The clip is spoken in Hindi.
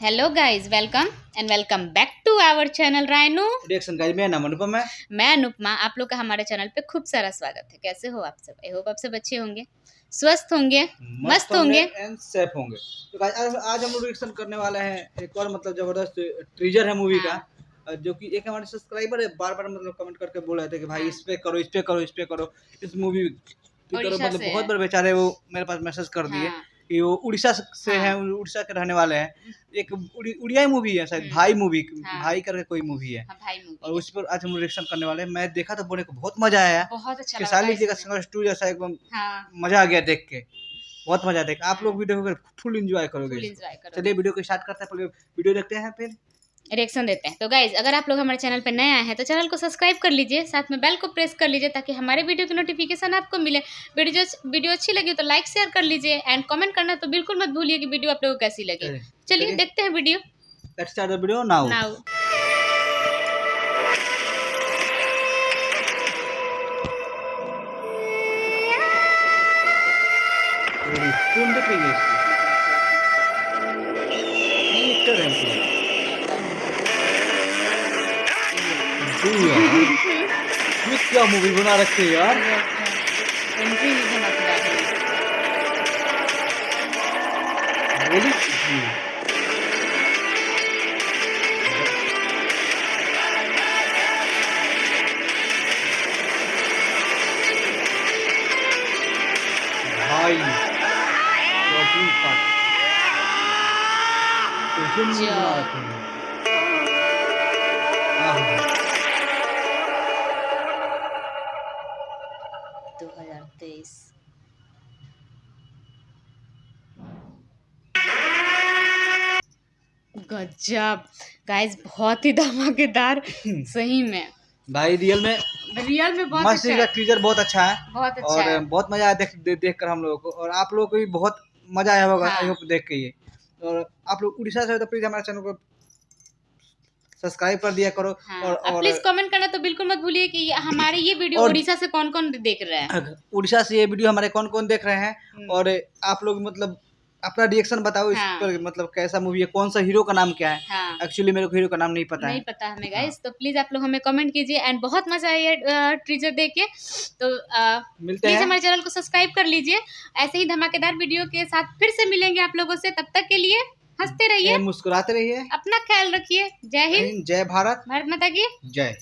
Hello guys, welcome back to our channel रायनू रिएक्शन गाइस। मैं नाम अनुपम है। मैं अनुपमा। आप लोग का हमारे चैनल पे खूब सारा स्वागत है। कैसे हो आप सब? आई होप आप सब अच्छे होंगे, स्वस्थ होंगे, मस्त होंगे एंड सेफ होंगे। तो गाइस आज हम लोग रिएक्शन करने वाले हैं एक और जबरदस्त ट्रीजर है मूवी हाँ। का, जो कि एक हमारे सब्सक्राइबर है बार बार कमेंट करके बोल रहे थे कि भाई हाँ। इस पे करो, इस पे करो, इस पे करो, इस मूवी पे करो। उड़ीसा से बहुत है। बार बेचारे वो मेरे पास मैसेज कर दिए हाँ। कि वो उड़ीसा से हाँ। हैं, उड़ीसा के रहने वाले हैं। एक उड़िया मूवी है शायद, भाई मूवी, हाँ। भाई करके कोई मूवी है। हाँ, भाई मूवी और है। उस पर आज हम रिएक्शन करने वाले हैं। मैं देखा तो बोले को बहुत मजा आया, बहुत अच्छा लगा खेसारी गाइस जी का हमें। सिंगर टू जैसा एकदम हाँ। मजा आ गया देख के। बहुत मजा देख, आप हाँ। लोग भी देखोगे फुल एंजॉय करोगे फुल इसको। एंजॉय करोगे। चलिए वीडियो को स्टार्ट करते हैं, पहले वीडियो देखते हैं फिर रिएक्शन देते हैं। तो गाइज, अगर आप लोग हमारे चैनल पर नए आए हैं तो चैनल को सब्सक्राइब कर लीजिए, साथ में बेल को प्रेस कर लीजिए ताकि हमारे वीडियो की नोटिफिकेशन आपको मिले। वीडियो अच्छी लगी तो लाइक शेयर कर लीजिए एंड कमेंट करना तो बिल्कुल मत भूलिए कि वीडियो आप लोगों को कैसी लगी। चलिए देखते हैं video. Let's start the video now. कौन देख रही है इसको? ये एक्टर है हमको। यार ये क्या मूवी बना रखी है यार। एंट्री भी धमाकेदार है। बोली भाई शॉपिंग पार्ट कैसे मूवी बना रखी है। आहा। 2023 गजब गाइस, बहुत ही धमाकेदार सही में। भाई रियल में बहुत मस्त अच्छा इसका है। टीजर बहुत अच्छा है। बहुत अच्छा और है। बहुत मजा आया देख कर हम लोगों को, और आप लोगों को भी बहुत मजा आया होगा आई हाँ। होप देख के ये। और आप लोग उड़ीसा से हो तो प्लीज हमारे चैनल को सब्सक्राइब कर दिया करो। हाँ, अब और प्लीज कमेंट करना तो बिल्कुल मत भूलिए कि हमारे ये वीडियो और उड़ीसा से कौन कौन देख रहा है। उड़ीसा से ये वीडियो हमारे कौन कौन देख रहे हैं, और आप लोग अपना रिएक्शन बताओ इस हाँ। पर, कैसा मूवी है, कौन सा हीरो का नाम क्या है। हाँ। एक्चुअली मेरे को हीरो का नाम नहीं पता है। हमें गाइस, तो प्लीज आप लोग हमें कमेंट कीजिए एंड बहुत मजा आया टीजर देख के। तो मिलते प्लीज हैं। हमारे चैनल को सब्सक्राइब कर लीजिए। ऐसे ही धमाकेदार वीडियो के साथ फिर से मिलेंगे आप लोगों से। तब तक के लिए हंसते रहिए, मुस्कुराते रहिए। अपना ख्याल रखिए। जय हिंद, जय भारत, भारत माता की जय।